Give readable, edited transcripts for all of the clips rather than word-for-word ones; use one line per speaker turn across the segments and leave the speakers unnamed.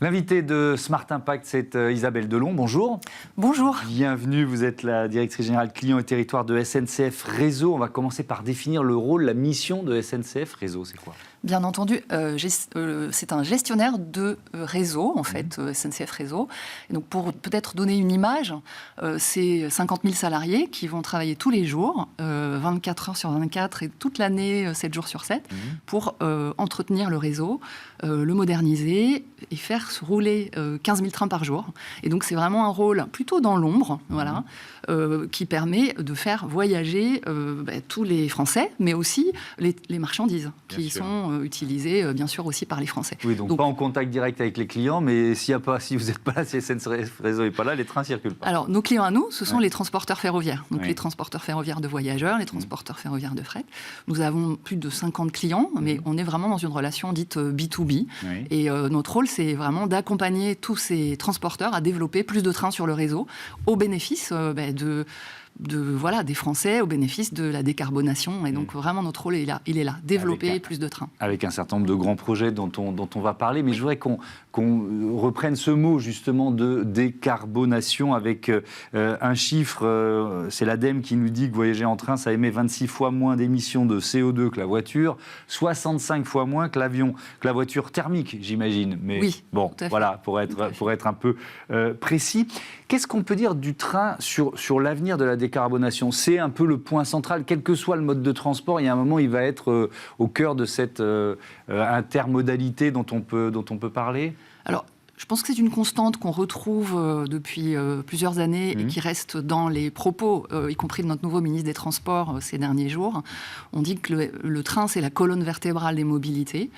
L'invité de Smart Impact, c'est Isabelle Delon. Bonjour.
Bonjour.
Bienvenue, vous êtes la directrice générale client et territoire de SNCF Réseau. On va commencer par définir le rôle, la mission de SNCF Réseau, c'est quoi ?
Bien entendu, c'est un gestionnaire de réseau, en fait, SNCF Réseau. Et donc, pour peut-être donner une image, c'est 50 000 salariés qui vont travailler tous les jours, 24 heures sur 24 et toute l'année, 7 jours sur 7, pour entretenir le réseau, le moderniser et faire se rouler 15 000 trains par jour. Et donc, c'est vraiment un rôle plutôt dans l'ombre, voilà, qui permet de faire voyager tous les Français, mais aussi les marchandises qui sont utilisées, bien sûr, aussi par les Français.
Oui, donc pas en contact direct avec les clients, mais si vous n'êtes pas là, si SNCF Réseau n'est pas là, les trains ne circulent pas.
Alors, nos clients à nous, ce sont les transporteurs ferroviaires. Donc, les transporteurs ferroviaires de voyageurs, les transporteurs ferroviaires de fret. Nous avons plus de 50 clients, mais on est vraiment dans une relation dite B2B. Et notre rôle, c'est vraiment d'accompagner tous ces transporteurs à développer plus de trains sur le réseau, au bénéfice des Français, au bénéfice de la décarbonation. Et donc, vraiment, notre rôle, il est là, développer plus de trains.
Avec un certain nombre de grands projets dont on va parler, mais je voudrais qu'on reprenne ce mot, justement, de décarbonation avec un chiffre. C'est l'ADEME qui nous dit que voyager en train, ça émet 26 fois moins d'émissions de CO2 que la voiture, 65 fois moins que l'avion, que la voiture thermique, j'imagine. Mais
oui,
bon, voilà, pour être un peu précis. Qu'est-ce qu'on peut dire du train sur l'avenir de la décarbonation ? C'est un peu le point central, quel que soit le mode de transport, il y a un moment, il va être au cœur de cette intermodalité dont on peut parler.
Alors, je pense que c'est une constante qu'on retrouve depuis plusieurs années et qui reste dans les propos, y compris de notre nouveau ministre des Transports ces derniers jours. On dit que le train, c'est la colonne vertébrale des mobilités.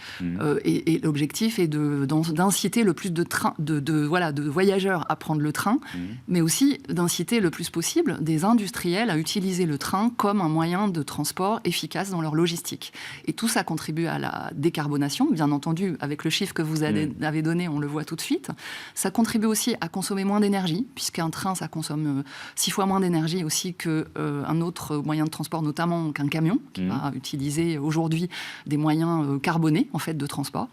Et l'objectif est d'inciter le plus de voyageurs à prendre le train, mais aussi d'inciter le plus possible des industriels à utiliser le train comme un moyen de transport efficace dans leur logistique. Et tout ça contribue à la décarbonation. Bien entendu, avec le chiffre que vous avez donné, on le voit tout de suite. Ça contribue aussi à consommer moins d'énergie, puisqu'un train, ça consomme 6 fois moins d'énergie aussi qu'un autre moyen de transport, notamment qu'un camion, qui va utiliser aujourd'hui des moyens carbonés, en fait, de transport.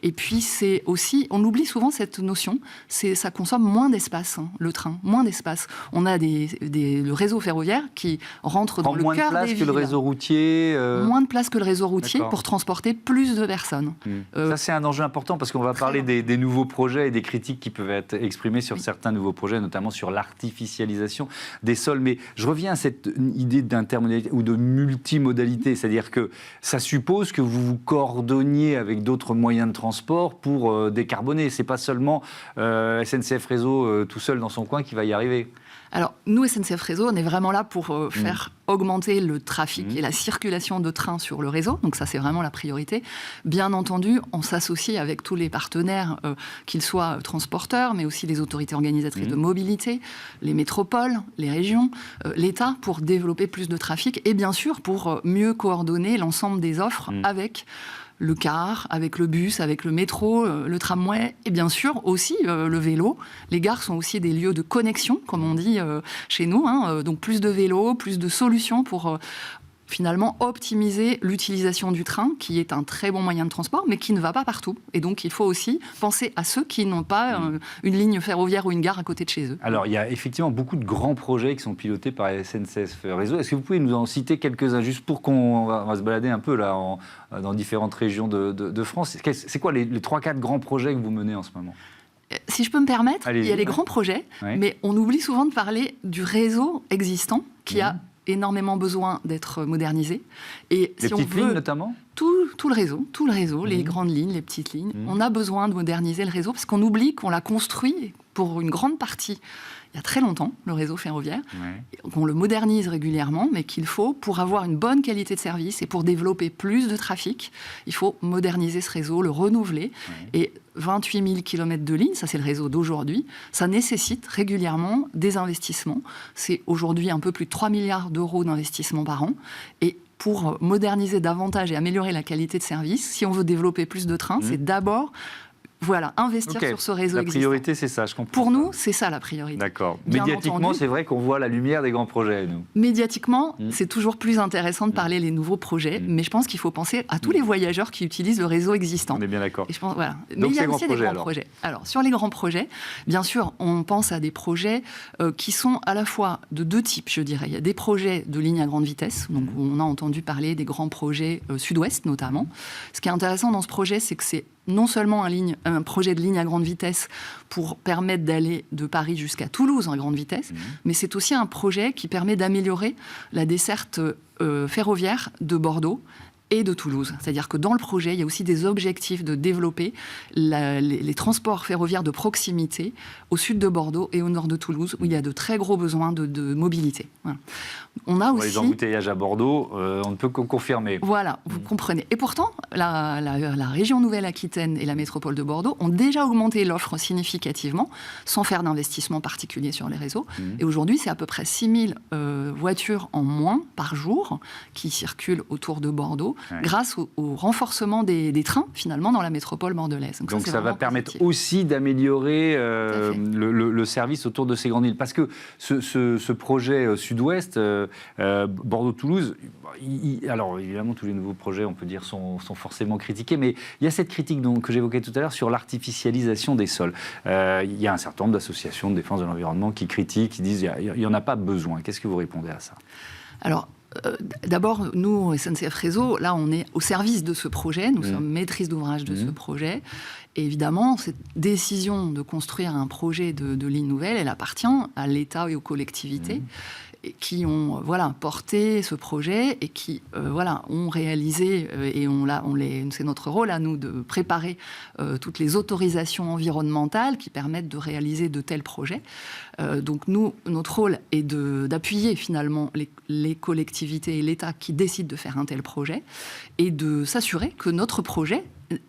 Et puis, c'est aussi, on oublie souvent cette notion, ça consomme moins d'espace, le train, moins d'espace. On a le réseau ferroviaire qui rentre dans le cœur des villes.
Moins de place que le réseau routier.
Moins de place que le réseau routier pour transporter plus de personnes.
Ça, c'est un enjeu important, parce qu'on va parler des nouveaux projets et des critiques qui peuvent être exprimées sur certains nouveaux projets, notamment sur l'artificialisation des sols. Mais je reviens à cette idée d'intermodalité ou de multimodalité, c'est-à-dire que ça suppose que vous vous coordonniez avec d'autres moyens de transport pour décarboner. C'est pas seulement SNCF Réseau tout seul dans son coin qui va y arriver.
Alors, nous, SNCF Réseau, on est vraiment là pour faire augmenter le trafic et la circulation de trains sur le réseau. Donc ça, c'est vraiment la priorité. Bien entendu, on s'associe avec tous les partenaires, qu'ils soient transporteurs, mais aussi les autorités organisatrices de mobilité, les métropoles, les régions, l'État, pour développer plus de trafic et bien sûr pour mieux coordonner l'ensemble des offres avec le car, avec le bus, avec le métro, le tramway et bien sûr aussi le vélo. Les gares sont aussi des lieux de connexion, comme on dit chez nous. Donc plus de vélos, plus de solutions pour finalement optimiser l'utilisation du train, qui est un très bon moyen de transport, mais qui ne va pas partout. Et donc, il faut aussi penser à ceux qui n'ont pas une ligne ferroviaire ou une gare à côté de chez eux.
Alors, il y a effectivement beaucoup de grands projets qui sont pilotés par SNCF Réseau. Est-ce que vous pouvez nous en citer quelques-uns, juste pour qu'on va se balader un peu là, dans différentes régions de France. C'est quoi les 3-4 grands projets que vous menez en ce moment ?
Si je peux me permettre,
allez-y,
il y a les grands projets, mais on oublie souvent de parler du réseau existant qui a énormément besoin d'être modernisé. Et
les petites lignes notamment ?
Tout le réseau, les grandes lignes, les petites lignes. On a besoin de moderniser le réseau parce qu'on oublie qu'on l'a construit pour une grande partie il y a très longtemps, le réseau ferroviaire, qu'on le modernise régulièrement, mais qu'il faut, pour avoir une bonne qualité de service et pour développer plus de trafic, il faut moderniser ce réseau, le renouveler. Et 28 000 km de lignes, ça c'est le réseau d'aujourd'hui, ça nécessite régulièrement des investissements. C'est aujourd'hui un peu plus de 3 milliards d'euros d'investissement par an. Et pour moderniser davantage et améliorer la qualité de service, si on veut développer plus de trains, c'est d'abord Voilà, investir sur ce réseau
La
existant.
priorité, c'est ça, je comprends.
Pour nous, c'est ça la priorité.
D'accord.
Bien
Médiatiquement,
entendu.
c'est vrai qu'on voit la lumière des grands projets, nous.
Médiatiquement, c'est toujours plus intéressant de parler des nouveaux projets, mais je pense qu'il faut penser à tous les voyageurs qui utilisent le réseau existant.
On est bien d'accord.
Et je pense, voilà.
Donc,
Mais il y a
ces
aussi
grands
des grands projets. Alors, sur les grands projets, bien sûr, on pense à des projets qui sont à la fois de deux types, je dirais. Il y a des projets de ligne à grande vitesse, donc on a entendu parler des grands projets sud-ouest notamment. Ce qui est intéressant dans ce projet, c'est que c'est non seulement un projet de ligne à grande vitesse pour permettre d'aller de Paris jusqu'à Toulouse en grande vitesse, mais c'est aussi un projet qui permet d'améliorer la desserte ferroviaire de Bordeaux et de Toulouse. C'est-à-dire que dans le projet, il y a aussi des objectifs de développer les transports ferroviaires de proximité au sud de Bordeaux et au nord de Toulouse, où il y a de très gros besoins de mobilité. Voilà. On a aussi...
Les embouteillages à Bordeaux, on ne peut qu'en confirmer.
Voilà, vous comprenez. Et pourtant, la région Nouvelle-Aquitaine et la métropole de Bordeaux ont déjà augmenté l'offre significativement, sans faire d'investissement particulier sur les réseaux. Et aujourd'hui, c'est à peu près 6000 voitures en moins par jour qui circulent autour de Bordeaux, grâce au renforcement des trains, finalement, dans la métropole bordelaise.
Donc ça va permettre aussi d'améliorer le service autour de ces grandes villes. Parce que ce projet sud-ouest, Bordeaux-Toulouse, alors évidemment tous les nouveaux projets, on peut dire, sont forcément critiqués, mais il y a cette critique que j'évoquais tout à l'heure sur l'artificialisation des sols. Il y a un certain nombre d'associations de défense de l'environnement qui critiquent, qui disent qu'il n'y en a pas besoin. Qu'est-ce que vous répondez à ça ?
Alors, d'abord, nous, SNCF Réseau, là, on est au service de ce projet. Nous sommes maîtrises d'ouvrage de ce projet. Et évidemment, cette décision de construire un projet de ligne nouvelle, elle appartient à l'État et aux collectivités qui ont porté ce projet et qui ont réalisé, et c'est notre rôle à nous de préparer toutes les autorisations environnementales qui permettent de réaliser de tels projets. Donc nous, notre rôle est d'appuyer finalement les collectivités et l'État qui décident de faire un tel projet et de s'assurer que notre projet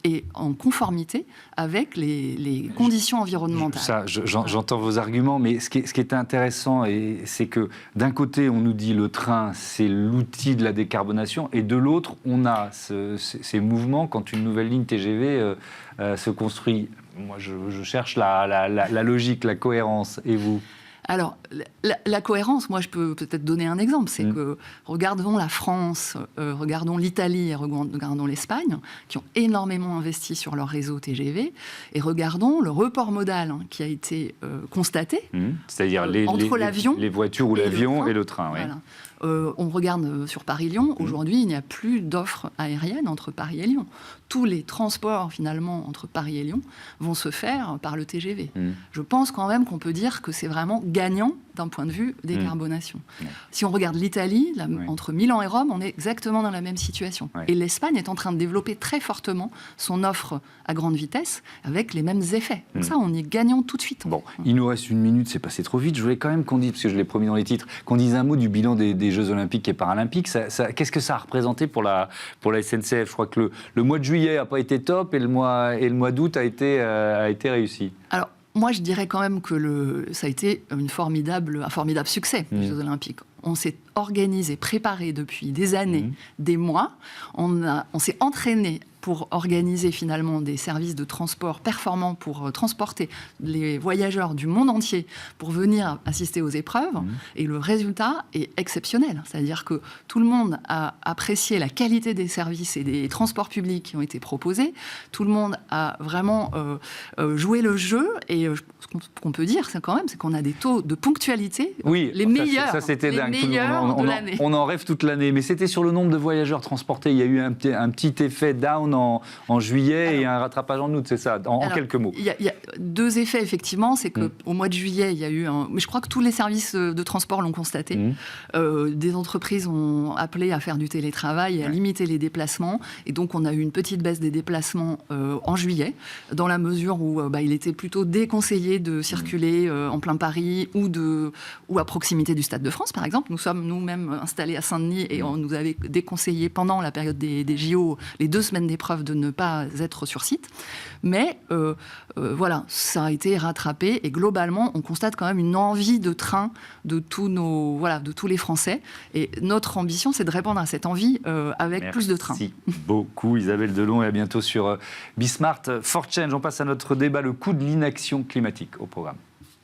est en conformité avec les conditions environnementales.
Ça, j'entends vos arguments, mais ce qui est intéressant, c'est que d'un côté, on nous dit le train, c'est l'outil de la décarbonation, et de l'autre, on a ces mouvements quand une nouvelle ligne TGV se construit. Moi, je cherche la logique, la cohérence, et vous ?
Alors, la cohérence, moi je peux peut-être donner un exemple, c'est que regardons la France, regardons l'Italie et regardons l'Espagne, qui ont énormément investi sur leur réseau TGV, et regardons le report modal qui a été constaté,
c'est-à-dire
entre l'avion,
les voitures ou l'avion et le train.
Voilà. On regarde sur Paris-Lyon, aujourd'hui il n'y a plus d'offres aériennes entre Paris et Lyon. Tous les transports finalement entre Paris et Lyon vont se faire par le TGV. Je pense quand même qu'on peut dire que c'est vraiment gagnant d'un point de vue décarbonation. Si on regarde l'Italie, entre Milan et Rome, on est exactement dans la même situation. Et l'Espagne est en train de développer très fortement son offre à grande vitesse avec les mêmes effets. Donc ça, on est gagnant tout de suite.
Bon, il nous reste une minute, c'est passé trop vite. Je voulais quand même qu'on dise, parce que je l'ai promis dans les titres, qu'on dise un mot du bilan des Jeux Olympiques et Paralympiques. Qu'est-ce que ça a représenté pour la SNCF ? Je crois que le mois de juillet n'a pas été top et le mois d'août a été réussi.
Alors, moi, je dirais quand même que ça a été un formidable succès, les Jeux Olympiques. On s'est organisé, préparé depuis des années, des mois. On s'est entraîné pour organiser finalement des services de transport performants pour transporter les voyageurs du monde entier pour venir assister aux épreuves. Et le résultat est exceptionnel. C'est-à-dire que tout le monde a apprécié la qualité des services et des transports publics qui ont été proposés. Tout le monde a vraiment joué le jeu. Et ce qu'on peut dire, c'est qu'on a des taux de ponctualité les meilleurs.
Ça, c'était dingue.
De l'année.
On en rêve toute l'année, mais c'était sur le nombre de voyageurs transportés. Il y a eu un petit effet down en juillet et un rattrapage en août, c'est ça, en quelques mots.
Il y a deux effets, effectivement. C'est qu'au mois de juillet, il y a eu mais je crois que tous les services de transport l'ont constaté. Des entreprises ont appelé à faire du télétravail et à limiter les déplacements. Et donc, on a eu une petite baisse des déplacements en juillet, dans la mesure où il était plutôt déconseillé de circuler en plein Paris ou à proximité du Stade de France, par exemple. Nous nous-mêmes installés à Saint-Denis et on nous avait déconseillé pendant la période des JO, les 2 semaines d'épreuve, de ne pas être sur site. Mais voilà, ça a été rattrapé et globalement, on constate quand même une envie de train de tous les Français. Et notre ambition, c'est de répondre à cette envie avec plus de trains.
Merci beaucoup Isabelle Delon et à bientôt sur Bismart for Change. On passe à notre débat, le coût de l'inaction climatique au programme.